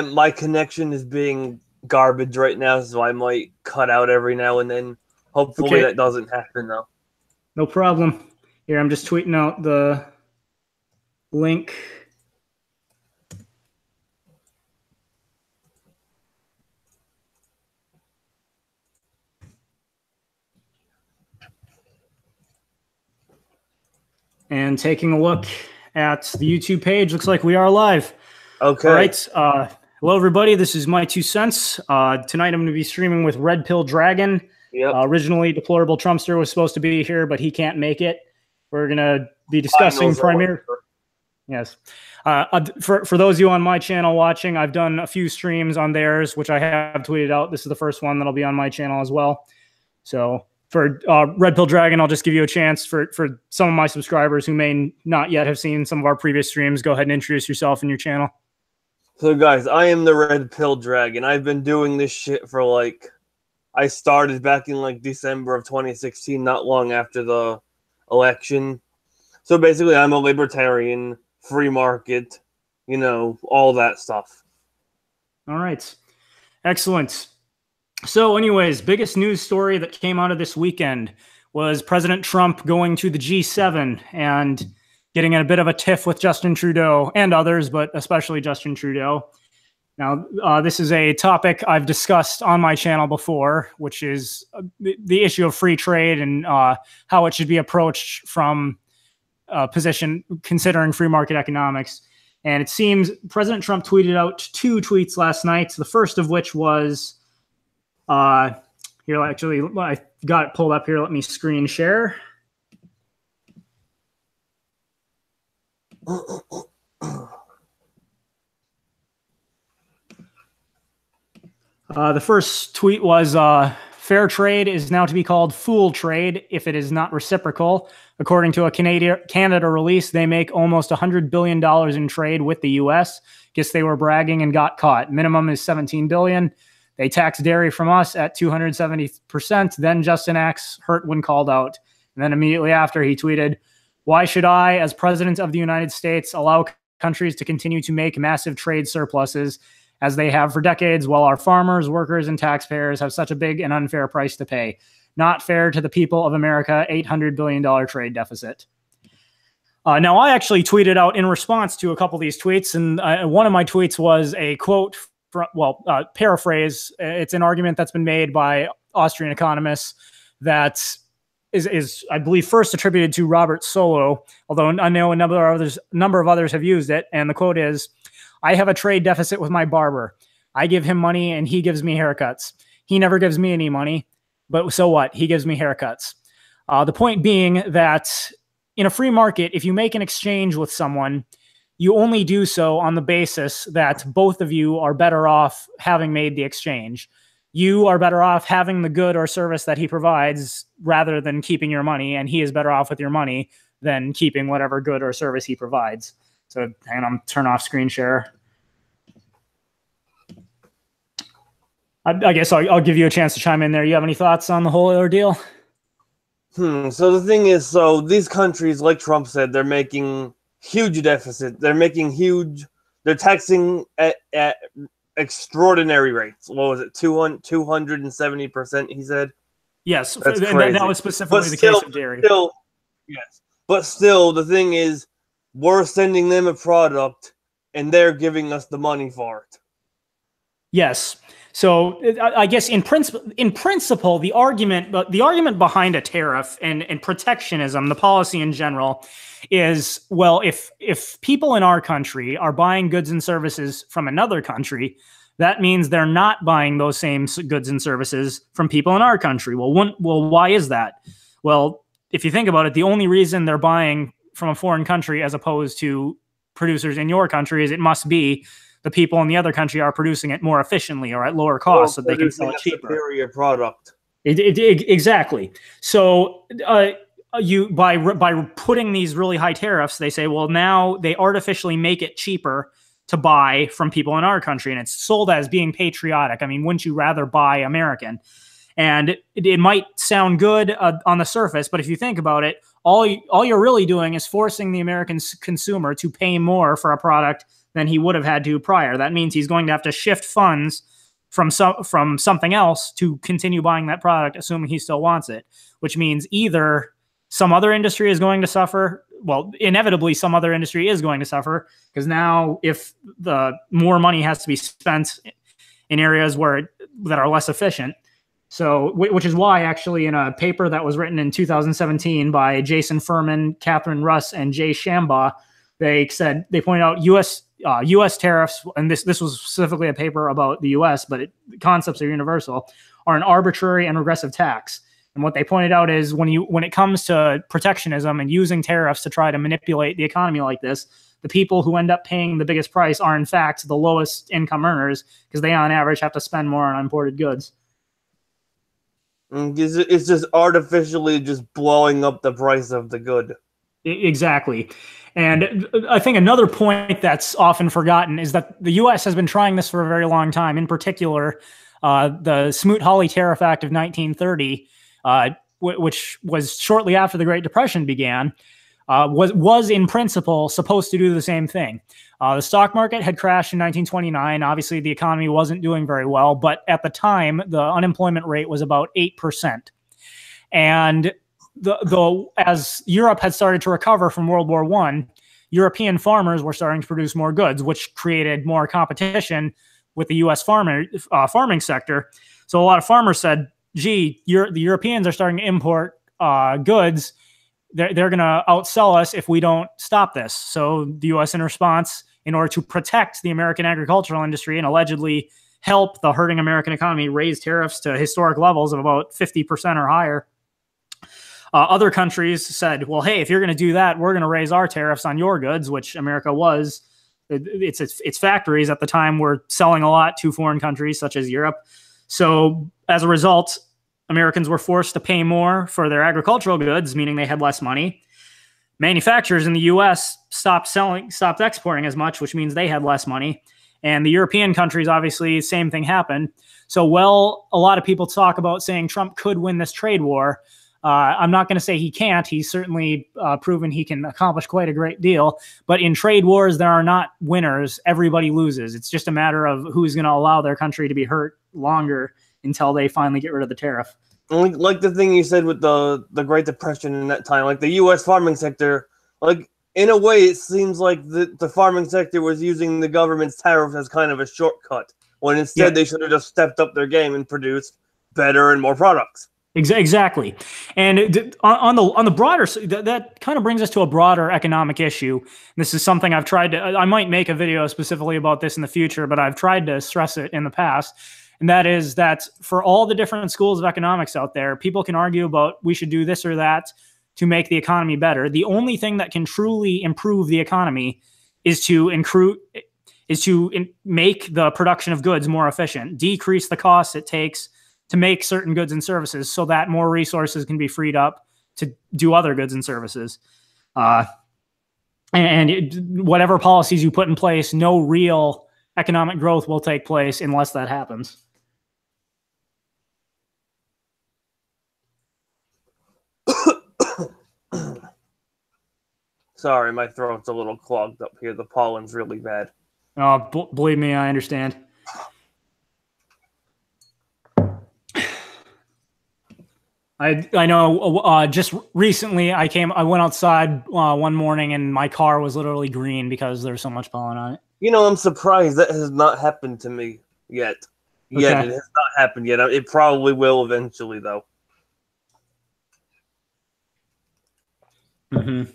my connection is being garbage right now, so I might cut out every now and then. Hopefully that doesn't happen though. No problem. Here, I'm just tweeting out the link. And taking a look at the YouTube page, looks like we are live. Okay. All right. Hello, everybody. This is My Two Cents. Tonight, I'm going to be streaming with Red Pill Dragon. Yep. Originally, Deplorable Trumpster was supposed to be here, but he can't make it. We're going to be discussing primarily. Yes. For those of you on my channel watching, I've done a few streams on theirs, which I have tweeted out. This is the first one that'll be on my channel as well. So for Red Pill Dragon, I'll just give you a chance for some of my subscribers who may not yet have seen some of our previous streams. Go ahead and introduce yourself and your channel. So guys, I am the Red Pill Dragon. I've been doing this shit for I started back in December of 2016, not long after the election. So basically, I'm a libertarian, free market, all that stuff. All right. Excellent. So anyways, biggest news story that came out of this weekend was President Trump going to the G7 and getting in a bit of a tiff with Justin Trudeau and others, but especially Justin Trudeau. Now, this is a topic I've discussed on my channel before, which is the issue of free trade and how it should be approached from a position considering free market economics. And it seems President Trump tweeted out 2 tweets last night, the first of which was, here, actually, I got it pulled up here. Let me screen share. The first tweet was, fair trade is now to be called fool trade if it is not reciprocal. According to a Canada release, they make almost $100 billion in trade with the U.S. Guess they were bragging and got caught. Minimum is $17 billion. They tax dairy from us at 270%. Then Justin acts hurt when called out. And then immediately after, he tweeted, "Why should I, as president of the United States, allow countries to continue to make massive trade surpluses as they have for decades, while our farmers, workers, and taxpayers have such a big and unfair price to pay? Not fair to the people of America, $800 billion trade deficit." Now, I actually tweeted out in response to a couple of these tweets, and one of my tweets was a quote, paraphrase. It's an argument that's been made by Austrian economists that is I believe, first attributed to Robert Solow, although I know a number of others have used it, and the quote is, "I have a trade deficit with my barber. I give him money and he gives me haircuts. He never gives me any money, but so what? He gives me haircuts." The point being that in a free market, if you make an exchange with someone, you only do so on the basis that both of you are better off having made the exchange. You are better off having the good or service that he provides rather than keeping your money, and he is better off with your money than keeping whatever good or service he provides. So hang on, turn off screen share. I guess I'll give you a chance to chime in there. You have any thoughts on the whole ordeal? So the thing is, these countries, like Trump said, they're making huge deficit. They're taxing at extraordinary rates. What was it? 270%, he said? Yes. That's and crazy. That was specifically the case of dairy. Yes. But still, the thing is, we're sending them a product, and they're giving us the money for it. Yes. So I guess in principle, the argument behind a tariff and protectionism, the policy in general, is, well, if people in our country are buying goods and services from another country, that means they're not buying those same goods and services from people in our country. Well, why is that? Well, if you think about it, the only reason they're buying from a foreign country as opposed to producers in your country is it must be the people in the other country are producing it more efficiently or at lower cost, so they can sell it cheaper. Superior product. Exactly. So by putting these really high tariffs, they say, well, now they artificially make it cheaper to buy from people in our country, and it's sold as being patriotic. I mean, wouldn't you rather buy American? And it might sound good on the surface, but if you think about it, all you're really doing is forcing the American consumer to pay more for a product than he would have had to prior. That means he's going to have to shift funds from something else to continue buying that product, assuming he still wants it, which means either some other industry is going to suffer. Well, inevitably, some other industry is going to suffer, because now if the more money has to be spent in areas that are less efficient. So, which is why, actually, in a paper that was written in 2017 by Jason Furman, Catherine Russ, and Jay Shambaugh, they pointed out U.S. tariffs, and this was specifically a paper about the U.S., but the concepts are universal, are an arbitrary and regressive tax. And what they pointed out is when it comes to protectionism and using tariffs to try to manipulate the economy like this, the people who end up paying the biggest price are, in fact, the lowest income earners, because they, on average, have to spend more on imported goods. It's just artificially just blowing up the price of the good. Exactly. And I think another point that's often forgotten is that the U.S. has been trying this for a very long time. In particular, the Smoot-Hawley Tariff Act of 1930, which was shortly after the Great Depression began, was in principle supposed to do the same thing. The stock market had crashed in 1929. Obviously, the economy wasn't doing very well, but at the time, the unemployment rate was about 8%. And as Europe had started to recover from World War I, European farmers were starting to produce more goods, which created more competition with the U.S. farming sector. So a lot of farmers said, gee, the Europeans are starting to import goods. They're going to outsell us if we don't stop this. So the U.S. in response, in order to protect the American agricultural industry and allegedly help the hurting American economy, raise tariffs to historic levels of about 50% or higher. Other countries said, well, hey, if you're going to do that, we're going to raise our tariffs on your goods, which America was. Its factories at the time were selling a lot to foreign countries such as Europe. So as a result, Americans were forced to pay more for their agricultural goods, meaning they had less money. Manufacturers in the U.S. stopped exporting as much, which means they had less money. And the European countries, obviously, the same thing happened. So, a lot of people talk about saying Trump could win this trade war. I'm not going to say he can't. He's certainly proven he can accomplish quite a great deal. But in trade wars, there are not winners. Everybody loses. It's just a matter of who's going to allow their country to be hurt longer until they finally get rid of the tariff. Like the thing you said with the Great Depression in that time, like the U.S. farming sector, like in a way, it seems like the farming sector was using the government's tariff as kind of a shortcut, when instead they should have just stepped up their game and produced better and more products. Exactly. And on the broader, that kind of brings us to a broader economic issue. This is something I've tried to, I might make a video specifically about this in the future, but I've tried to stress it in the past. And that is that for all the different schools of economics out there, people can argue about we should do this or that to make the economy better. The only thing that can truly improve the economy is to make the production of goods more efficient, decrease the costs it takes to make certain goods and services so that more resources can be freed up to do other goods and services. Whatever policies you put in place, no real economic growth will take place unless that happens. Sorry, my throat's a little clogged up here. The pollen's really bad. Oh, believe me, I understand. I know. Just recently, I went outside one morning, and my car was literally green because there's so much pollen on it. You know, I'm surprised that has not happened to me yet. Okay. It has not happened yet. It probably will eventually, though. Mm-hmm.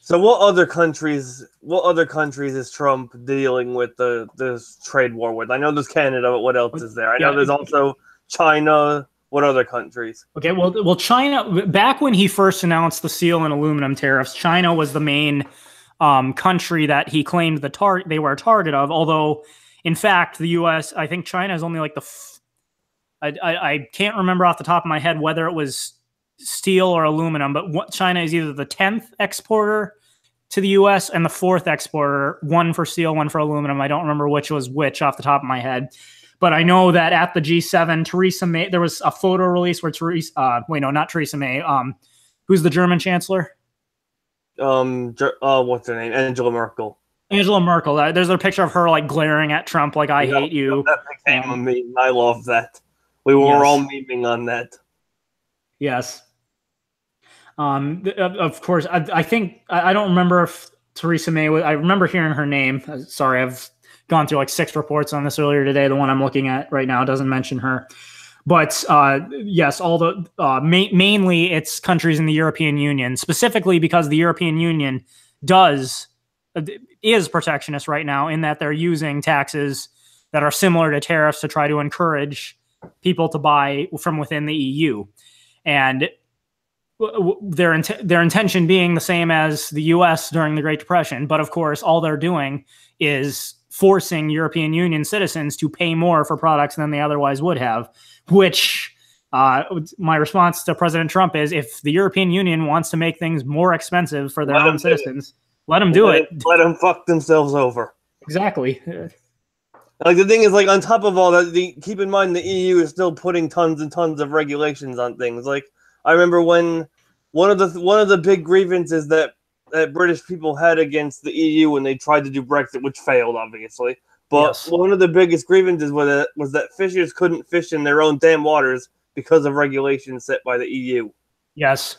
So, what other countries is Trump dealing with this trade war with? I know there's Canada, but what else is there? I know there's also China. What other countries? Okay, well, China. Back when he first announced the steel and aluminum tariffs, China was the main country that he claimed they were a target of. Although, in fact, the U.S. I think China is only like I can't remember off the top of my head whether it was steel or aluminum, but China is either the 10th exporter to the U.S. and the 4th exporter, one for steel, one for aluminum. I don't remember which was which off the top of my head. But I know that at the G7, Theresa May, there was a photo release where not Theresa May. Who's the German chancellor? What's her name? Angela Merkel. Angela Merkel. There's a picture of her like glaring at Trump like "I hate you." That became a meme. I love that. We were all memeing on that. Yes. Of course, I think I don't remember if Theresa May was. I remember hearing her name. Sorry, I've gone through like 6 reports on this earlier today. The one I'm looking at right now doesn't mention her. But yes, all the mainly it's countries in the European Union, specifically because the European Union is protectionist right now in that they're using taxes that are similar to tariffs to try to encourage people to buy from within the EU, and their intention being the same as the U.S. during the Great Depression. But of course, all they're doing is forcing European Union citizens to pay more for products than they otherwise would have, which my response to President Trump is, if the European Union wants to make things more expensive for their own citizens, let them do it. Let them fuck themselves over. Exactly. Like, the thing is, like, on top of all that, keep in mind the EU is still putting tons and tons of regulations on things. Like, I remember when one of the big grievances that British people had against the EU when they tried to do Brexit, which failed, obviously. But one of the biggest grievances was that fishers couldn't fish in their own damn waters because of regulations set by the EU. Yes.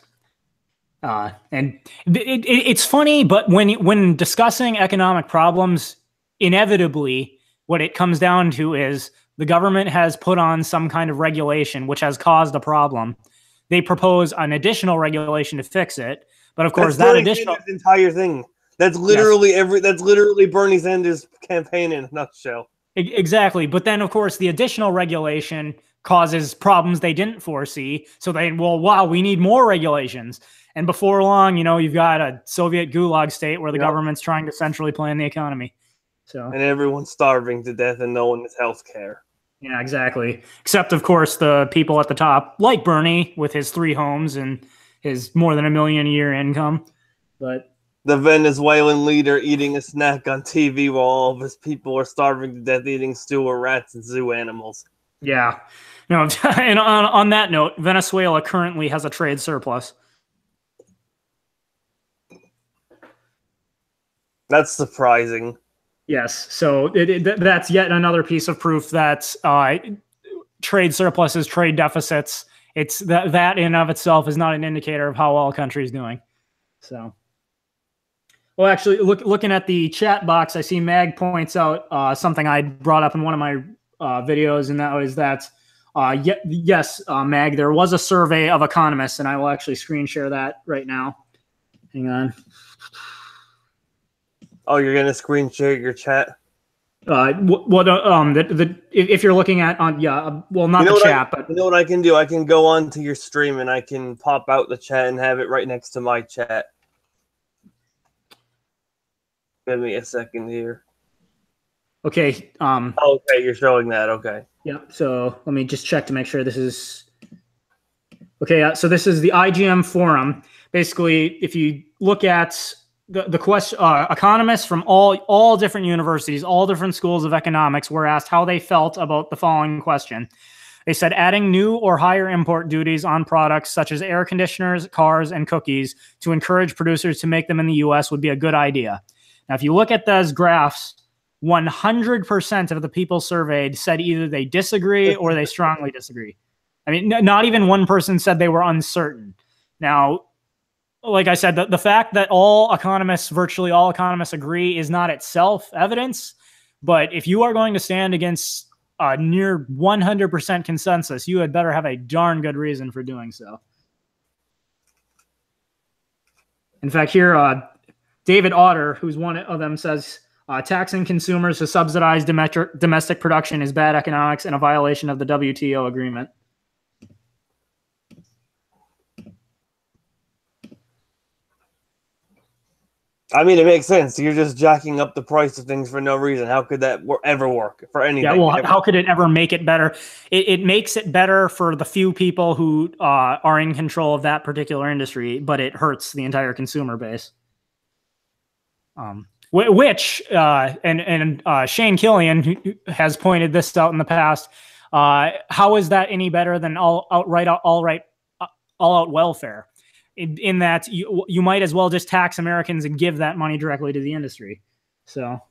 And it's funny, but when discussing economic problems, inevitably what it comes down to is the government has put on some kind of regulation which has caused a problem. They propose an additional regulation to fix it, but of course that additional entire thing. That's literally that's literally Bernie Sanders' campaign in a nutshell. Exactly, but then of course the additional regulation causes problems they didn't foresee. So wow, we need more regulations. And before long, you've got a Soviet gulag state where the government's trying to centrally plan the economy. And everyone's starving to death and no one has health care. Yeah, exactly. Except, of course, the people at the top, like Bernie, with his 3 homes and his more than $1 million a year income. But the Venezuelan leader eating a snack on TV while all of his people are starving to death eating stew or rats and zoo animals. Yeah. No, and on that note, Venezuela currently has a trade surplus. That's surprising. Yes, so that's yet another piece of proof that trade surpluses, trade deficits, it's that in and of itself is not an indicator of how well a country is doing. So, well, actually, looking at the chat box, I see Mag points out something I brought up in one of my videos, and that was that, yes, Mag, there was a survey of economists, and I will actually screen share that right now. Hang on. Oh, you're gonna screen share your chat? If you're looking at not the chat, but you know what I can do? I can go on to your stream and I can pop out the chat and have it right next to my chat. Give me a second here. Okay. Okay, you're showing that. Okay. Yeah. So let me just check to make sure this is okay. So this is the IGM forum. Basically, if you look at the question, economists from all different universities, all different schools of economics were asked how they felt about the following question. They said adding new or higher import duties on products such as air conditioners, cars, and cookies to encourage producers to make them in the U.S. would be a good idea. Now, if you look at those graphs, 100% of the people surveyed said either they disagree or they strongly disagree. I mean, not even one person said they were uncertain. Now, like I said, the fact that virtually all economists agree is not itself evidence. But if you are going to stand against a near 100% consensus, you had better have a darn good reason for doing so. In fact, here, David Otter, who's one of them, says taxing consumers to subsidize domestic production is bad economics and a violation of the WTO agreement. I mean, it makes sense. You're just jacking up the price of things for no reason. How could that ever work for anything? Yeah, well, how could it ever make it better? It makes it better for the few people who are in control of that particular industry, but it hurts the entire consumer base. Shane Killian who has pointed this out in the past. How is that any better than all out welfare? In that you might as well just tax Americans and give that money directly to the industry. So.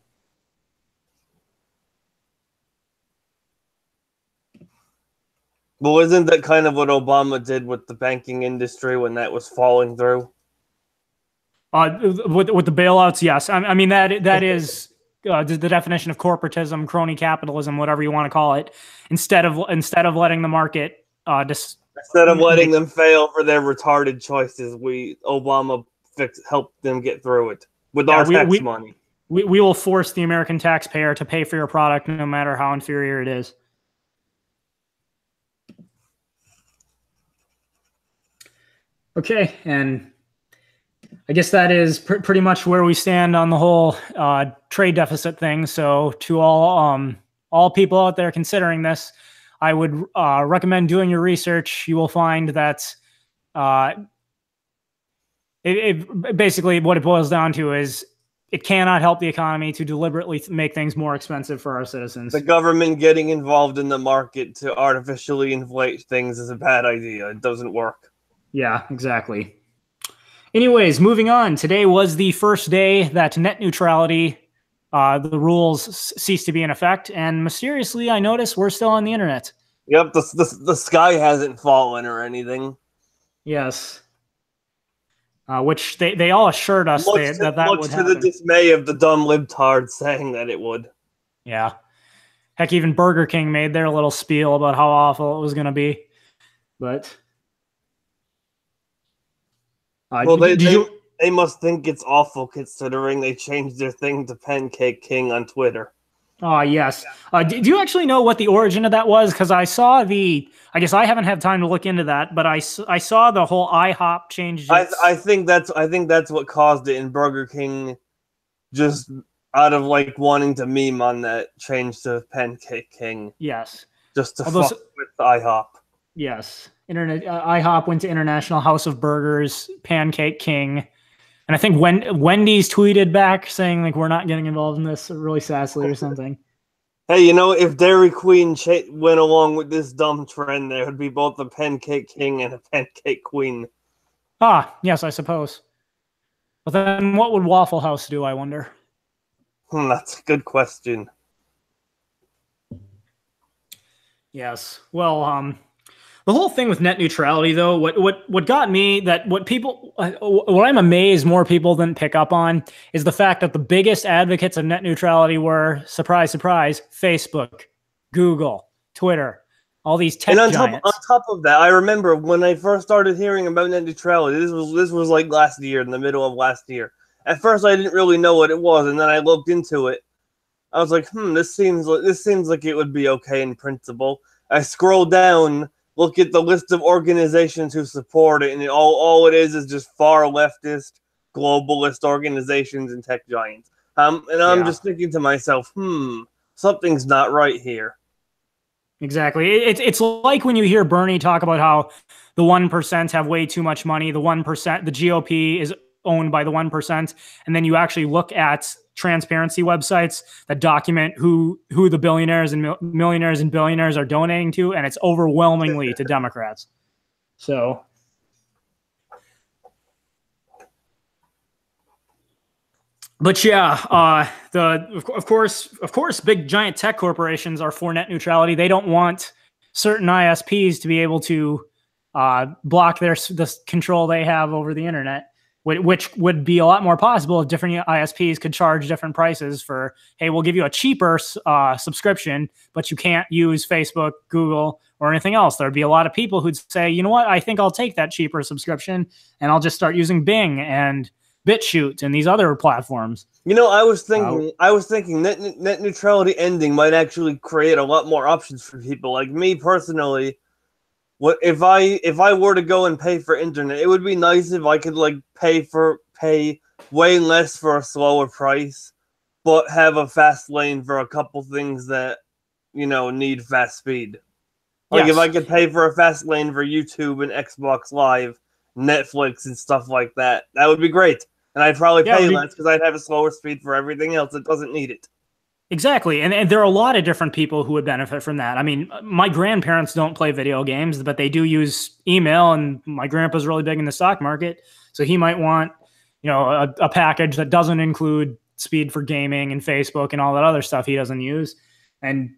Well, isn't that kind of what Obama did with the banking industry when that was falling through? With the bailouts, yes. I mean that is the definition of corporatism, crony capitalism, whatever you want to call it. Instead of letting the market instead of letting them fail for their retarded choices, Obama helped them get through it with our tax money. We will force the American taxpayer to pay for your product, no matter how inferior it is. Okay, and I guess that is pretty much where we stand on the whole trade deficit thing. So to all people out there considering this, I would recommend doing your research. You will find that basically what it boils down to is it cannot help the economy to deliberately make things more expensive for our citizens. The government getting involved in the market to artificially inflate things is a bad idea. It doesn't work. Yeah, exactly. Anyways, moving on. Today was the first day that net neutrality, the rules ceased to be in effect, and mysteriously, I noticed we're still on the internet. Yep, the sky hasn't fallen or anything. Yes. Which they all assured us that would happen. Much to the dismay of the dumb libtards saying that it would. Yeah. Heck, even Burger King made their little spiel about how awful it was going to be. But... well, they must think it's awful considering they changed their thing to Pancake King on Twitter. Oh, yes. Do you actually know what the origin of that was? Because I saw I guess I haven't had time to look into that, but I saw the whole IHOP change. I think that's what caused it, and Burger King just out of like wanting to meme on that changed to Pancake King. Yes. Just to fuck with IHOP. Yes. IHOP went to International House of Burgers, Pancake King, and I think Wendy's tweeted back saying like we're not getting involved in this really sassily or something. Hey, if Dairy Queen went along with this dumb trend, there would be both a Pancake King and a Pancake Queen. Ah, yes, I suppose. But then what would Waffle House do, I wonder? That's a good question. Yes. Well, the whole thing with net neutrality, though, what got me, what I'm amazed more people didn't pick up on is the fact that the biggest advocates of net neutrality were, surprise, surprise, Facebook, Google, Twitter, all these tech giants. On top of that, I remember when I first started hearing about net neutrality, this was like last year, in the middle of last year. At first, I didn't really know what it was, and then I looked into it. I was like, this seems like it would be okay in principle. I scrolled down, look at the list of organizations who support it, and all it is just far leftist, globalist organizations and tech giants. And I'm just thinking to myself, something's not right here. Exactly. It's like when you hear Bernie talk about how the 1% have way too much money, the 1%, the GOP is owned by the 1%, and then you actually look at transparency websites that document who the billionaires and millionaires and billionaires are donating to, and it's overwhelmingly to Democrats. So, but yeah, of course, big giant tech corporations are for net neutrality. They don't want certain ISPs to be able to block the control they have over the internet, which would be a lot more possible if different ISPs could charge different prices for, hey, we'll give you a cheaper subscription, but you can't use Facebook, Google, or anything else. There'd be a lot of people who'd say, you know what, I think I'll take that cheaper subscription and I'll just start using Bing and BitChute and these other platforms. I was thinking net neutrality ending might actually create a lot more options for people. Like me personally, what if I were to go and pay for internet? It would be nice if I could like pay way less for a slower price, but have a fast lane for a couple things that need fast speed. Like if I could pay for a fast lane for YouTube and Xbox Live, Netflix and stuff like that, that would be great. And I'd probably pay less because I'd have a slower speed for everything else that doesn't need it. Exactly. And there are a lot of different people who would benefit from that. I mean, my grandparents don't play video games, but they do use email, and my grandpa's really big in the stock market. So he might want, a package that doesn't include speed for gaming and Facebook and all that other stuff he doesn't use. And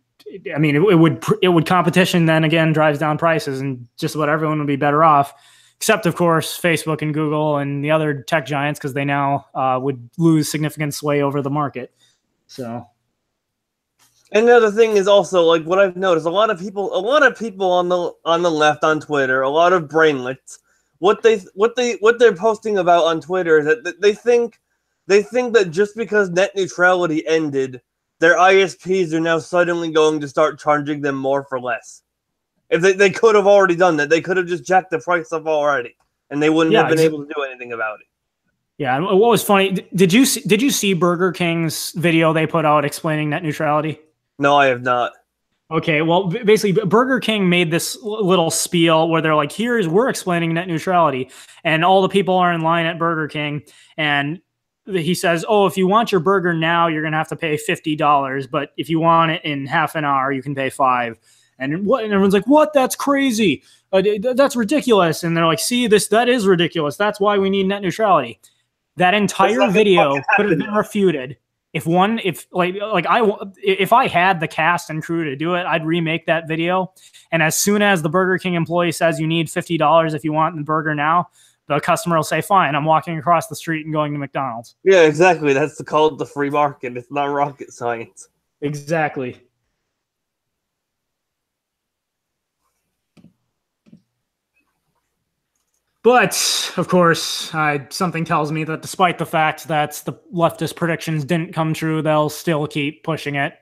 I mean, it would competition then again drives down prices, and just about everyone would be better off, except of course Facebook and Google and the other tech giants, because they now would lose significant sway over the market. So. And another thing is also, like, what I've noticed, a lot of people on the left on Twitter, a lot of brainlets, what they're posting about on Twitter is that they think that just because net neutrality ended, their ISPs are now suddenly going to start charging them more for less. If they could have already done that, they could have just jacked the price up already, and they wouldn't have been able to do anything about it. Yeah, and what was funny? Did you see Burger King's video they put out explaining net neutrality? No, I have not. Okay, well, basically, Burger King made this little spiel where they're like, we're explaining net neutrality. And all the people are in line at Burger King. And he says, oh, if you want your burger now, you're going to have to pay $50. But if you want it in half an hour, you can pay $5. And everyone's like, what? That's crazy. That's ridiculous. And they're like, see, that is ridiculous. That's why we need net neutrality. That entire video could have been refuted. If I had the cast and crew to do it, I'd remake that video. And as soon as the Burger King employee says you need $50 if you want the burger now, the customer will say, fine, I'm walking across the street and going to McDonald's. Yeah, exactly. That's called the free market. It's not rocket science. Exactly. But, of course, something tells me that despite the fact that the leftist predictions didn't come true, they'll still keep pushing it.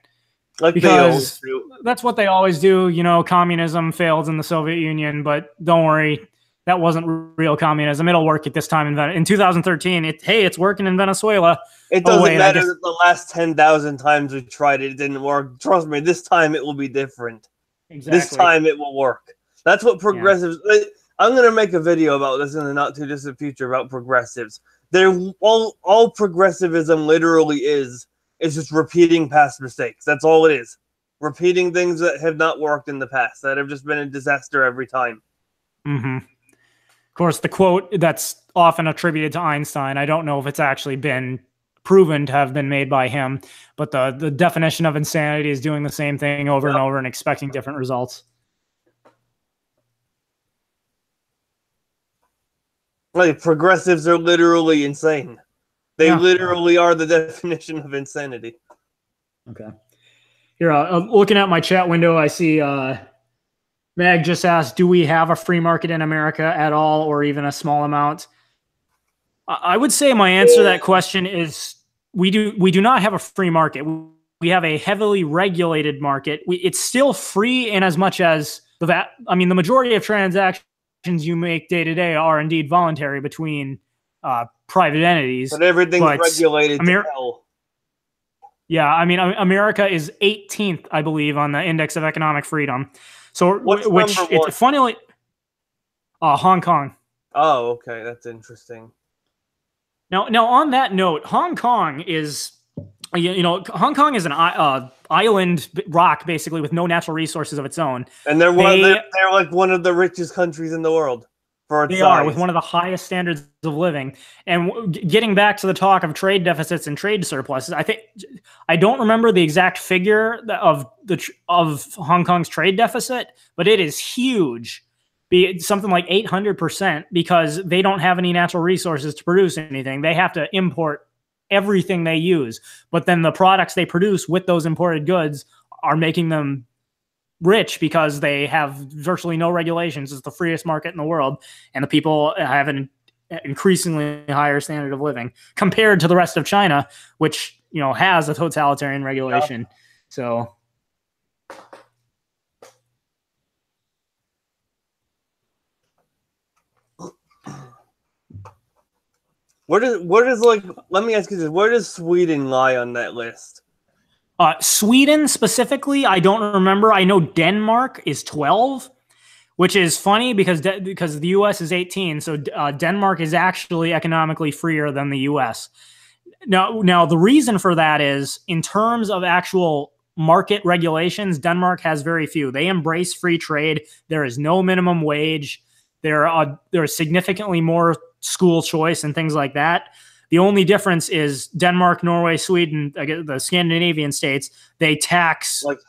Like because that's what they always do. You know, communism failed in the Soviet Union, but don't worry, that wasn't real communism. It'll work at this time in 2013. It's working in Venezuela. It doesn't matter that the last 10,000 times we tried it, it didn't work. Trust me, this time it will be different. Exactly. This time it will work. That's what progressives... Yeah. I'm going to make a video about this in the not-too-distant future about progressives. All progressivism literally is just repeating past mistakes. That's all it is. Repeating things that have not worked in the past, that have just been a disaster every time. Mm-hmm. Of course, the quote that's often attributed to Einstein, I don't know if it's actually been proven to have been made by him, but the definition of insanity is doing the same thing over and over and expecting different results. Like, progressives are literally insane. They literally are the definition of insanity. Okay. Here, looking at my chat window, I see Mag just asked, do we have a free market in America at all, or even a small amount? I would say my answer to that question is we do not have a free market. We have a heavily regulated market. It's still free in as much as the majority of transactions you make day to day are indeed voluntary between private entities. But everything's regulated to hell. Yeah, I mean, America is 18th, I believe, on the Index of Economic Freedom. So, funnily, Hong Kong. Oh, okay, that's interesting. Now, on that note, Hong Kong is, Hong Kong is an island rock, basically, with no natural resources of its own. And they're like one of the richest countries in the world. They are, with one of the highest standards of living. And getting back to the talk of trade deficits and trade surpluses, I don't remember the exact figure of Hong Kong's trade deficit, but it is huge. Something like 800%, because they don't have any natural resources to produce anything. They have to import everything they use. But then the products they produce with those imported goods are making them rich because they have virtually no regulations. It's the freest market in the world, and the people have an increasingly higher standard of living compared to the rest of China, which has a totalitarian regulation. Yep. So let me ask you this, where does Sweden lie on that list? Sweden specifically, I don't remember. I know Denmark is 12, which is funny because the U.S. is 18, so Denmark is actually economically freer than the U.S. Now, the reason for that is, in terms of actual market regulations, Denmark has very few. They embrace free trade. There is no minimum wage. There is significantly more school choice and things like that. The only difference is Denmark, Norway, Sweden, the Scandinavian states, they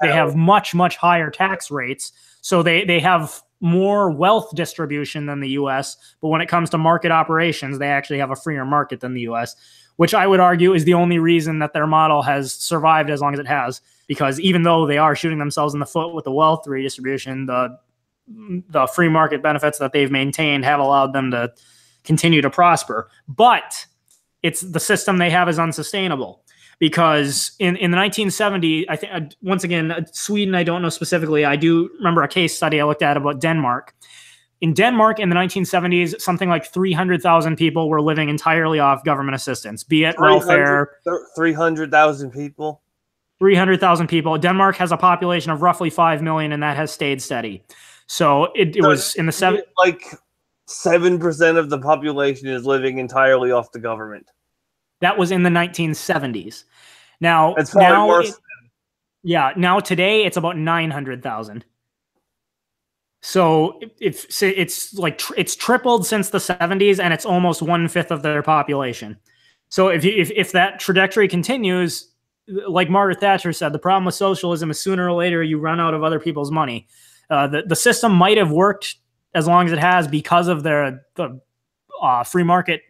have much, much higher tax rates. So they have more wealth distribution than the US. But when it comes to market operations, they actually have a freer market than the US, which I would argue is the only reason that their model has survived as long as it has. Because even though they are shooting themselves in the foot with the wealth redistribution, the free market benefits that they've maintained have allowed them to continue to prosper. But it's the system they have is unsustainable, because in the 1970s, I think, once again, Sweden, I don't know specifically. I do remember a case study I looked at about Denmark. In Denmark in the 1970s, something like 300,000 people were living entirely off government assistance, be it welfare. 300,000 people? 300,000 people. Denmark has a population of roughly 5 million, and that has stayed steady. So it was in the 70s. Like 7% of the population is living entirely off the government. That was in the 1970s. Now, it's probably worse. Now today it's about 900,000. So it's tripled since the 70s, and it's almost 1/5 of their population. So if that trajectory continues, like Margaret Thatcher said, the problem with socialism is sooner or later you run out of other people's money. The system might have worked as long as it has because of the free market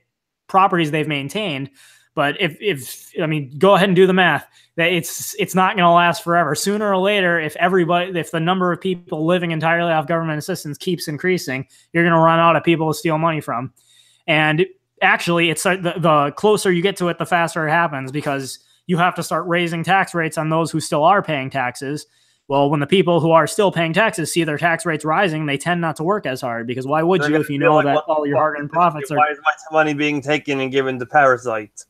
properties they've maintained. But if go ahead and do the math. That it's not going to last forever. Sooner or later, if the number of people living entirely off government assistance keeps increasing, you're going to run out of people to steal money from. And actually, it's the closer you get to it, the faster it happens, because you have to start raising tax rates on those who still are paying taxes. Well, when the people who are still paying taxes see their tax rates rising, they tend not to work as hard, because why would you if you know that all your hard-earned profits are... Why is my money being taken and given to parasites?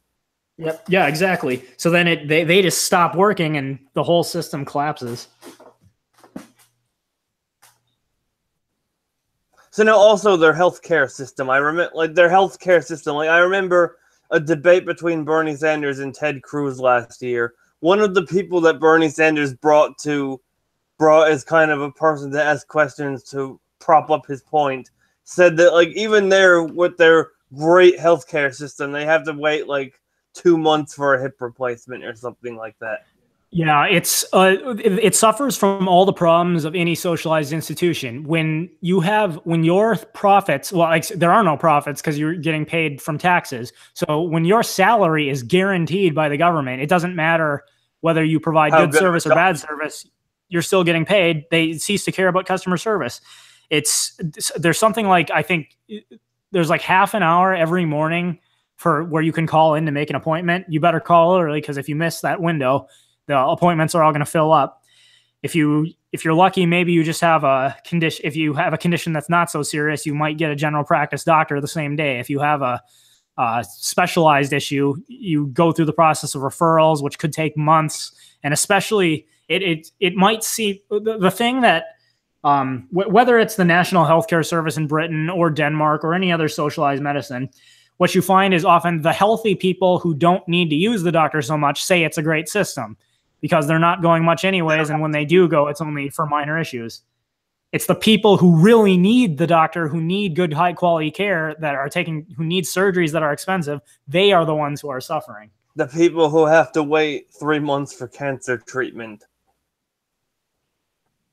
Yep. Yeah, exactly. So then they just stop working and the whole system collapses. So now also their healthcare system. I remember a debate between Bernie Sanders and Ted Cruz last year. One of the people that Bernie Sanders brought as kind of a person to ask questions to prop up his point said that, like, even there with their great healthcare system, they have to wait like 2 months for a hip replacement or something like that. Yeah, it suffers from all the problems of any socialized institution. When your profits, there are no profits because you're getting paid from taxes. So when your salary is guaranteed by the government, it doesn't matter whether you provide good service or bad service, you're still getting paid. They cease to care about customer service. There's something like, I think there's like half an hour every morning for where you can call in to make an appointment. You better call early, because if you miss that window, the appointments are all going to fill up. If you're lucky, maybe you just have a condition. If you have a condition that's not so serious, you might get a general practice doctor the same day. If you have a specialized issue, you go through the process of referrals, which could take months. And especially it might see the thing that whether it's the National Healthcare Service in Britain or Denmark or any other socialized medicine, what you find is often the healthy people who don't need to use the doctor so much say it's a great system, because they're not going much anyways. And when they do go, it's only for minor issues. It's the people who really need the doctor, who need good, high quality care, who need surgeries that are expensive. They are the ones who are suffering. The people who have to wait 3 months for cancer treatment.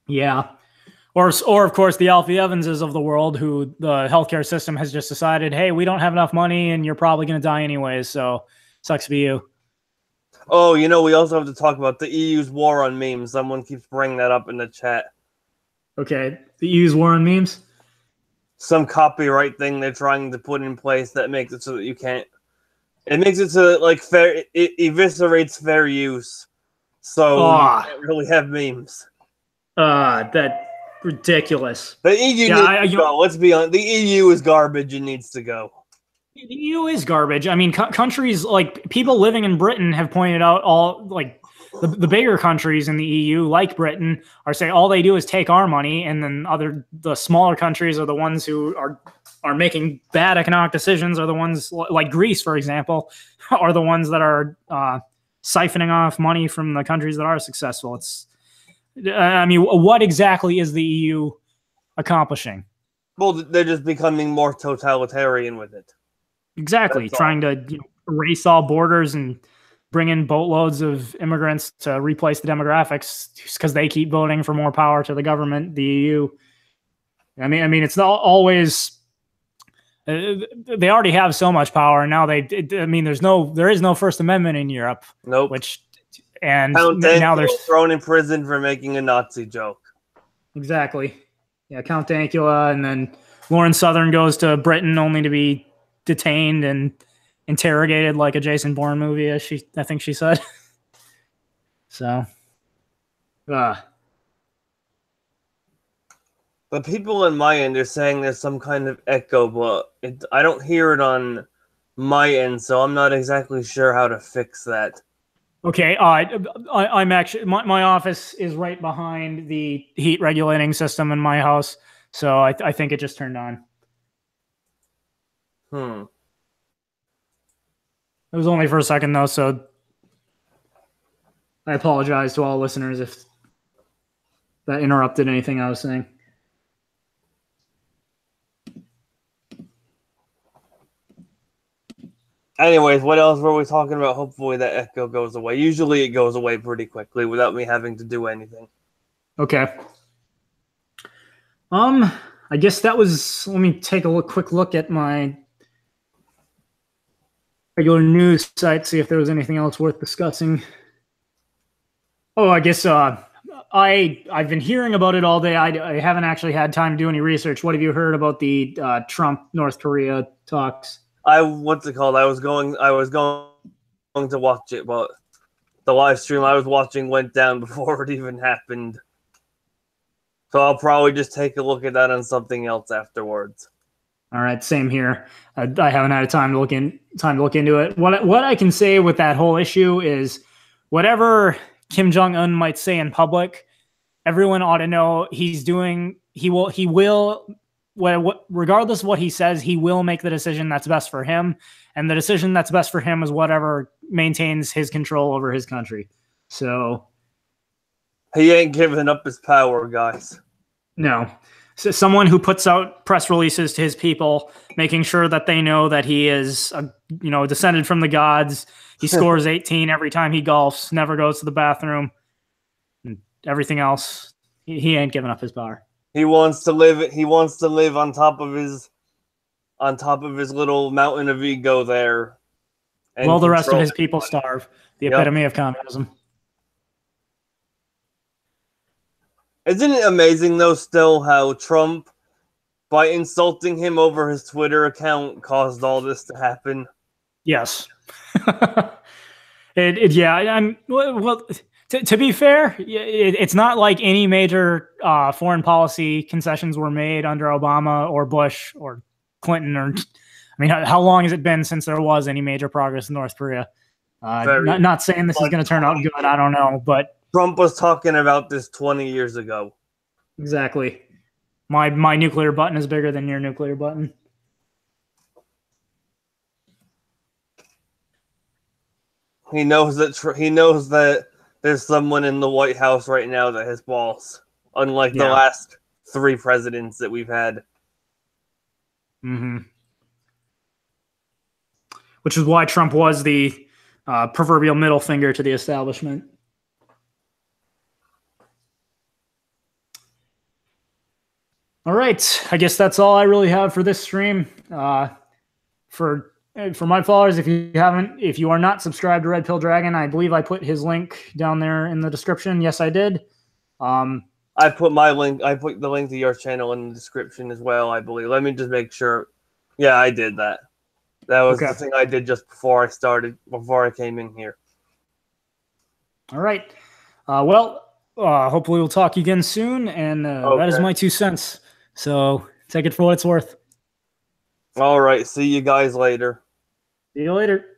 Yeah. Or of course, the Alfie Evanses of the world, who the healthcare system has just decided, hey, we don't have enough money and you're probably going to die anyways, so sucks to be you. Oh, we also have to talk about the EU's war on memes. Someone keeps bringing that up in the chat. Okay, the EU's war on memes? Some copyright thing they're trying to put in place that makes it so that you can't... It makes it so that, like, it eviscerates fair use. So you can't really have memes. That... ridiculous. The EU needs to go. Let's be honest. The EU is garbage and needs to go. The EU is garbage. I mean, countries like people living in Britain have pointed out the bigger countries in the EU, like Britain, are saying all they do is take our money, and then the smaller countries are the ones who are making bad economic decisions. Are the ones like Greece, for example, are the ones that are siphoning off money from the countries that are successful. What exactly is the EU accomplishing? Well, they're just becoming more totalitarian with it. Exactly, trying to erase all borders and bring in boatloads of immigrants to replace the demographics because they keep voting for more power to the government, the EU. I mean, it's not always. They already have so much power now. There is no First Amendment in Europe. Nope. And now they're thrown in prison for making a Nazi joke. Exactly. Yeah, Count Dankula, and then Lauren Southern goes to Britain only to be detained and interrogated like a Jason Bourne movie, as I think she said. So, the people in my end are saying there's some kind of echo, but I don't hear it on my end, so I'm not exactly sure how to fix that. Okay, I'm actually my office is right behind the heat regulating system in my house, so I think it just turned on. It was only for a second though, so I apologize to all listeners if that interrupted anything I was saying. Anyways, what else were we talking about? Hopefully that echo goes away. Usually it goes away pretty quickly without me having to do anything. Okay. I guess that was. Let me take a quick look at my regular news site, see if there was anything else worth discussing. Oh, I guess I've been hearing about it all day. I haven't actually had time to do any research. What have you heard about the Trump North Korea talks? What's it called? I was going to watch it, but the live stream I was watching went down before it even happened. So I'll probably just take a look at that on something else afterwards. All right, same here. I haven't had time to look into it. What I can say with that whole issue is, whatever Kim Jong-un might say in public, everyone ought to know he will. Regardless of what he says, he will make the decision that's best for him, and the decision that's best for him is whatever maintains his control over his country. So he ain't giving up his power, guys. No. So someone who puts out press releases to his people, making sure that they know that he is, descended from the gods. He scores 18 every time he golfs, never goes to the bathroom, and everything else. He ain't giving up his power. He wants to live. He wants to live on top of his little mountain of ego there. While the rest of his people starve. The epitome of communism. Isn't it amazing, though, still how Trump, by insulting him over his Twitter account, caused all this to happen? Yes. To be fair, it's not like any major foreign policy concessions were made under Obama or Bush or Clinton. How long has it been since there was any major progress in North Korea? Not saying this is going to turn out good. I don't know, but Trump was talking about this 20 years ago. Exactly. My nuclear button is bigger than your nuclear button. He knows that there's someone in the White House right now that has balls, unlike the last 3 presidents that we've had. Mm-hmm. Which is why Trump was the proverbial middle finger to the establishment. All right, I guess that's all I really have for this stream. For my followers, if you are not subscribed to Red Pill Dragon, I believe I put his link down there in the description. Yes, I did. I put the link to your channel in the description as well, I believe. Let me just make sure. Yeah, I did that. That was the thing I did just before I came in here. All right. Hopefully we'll talk again soon, and that is my 2 cents. So take it for what it's worth. All right. See you guys later. See you later.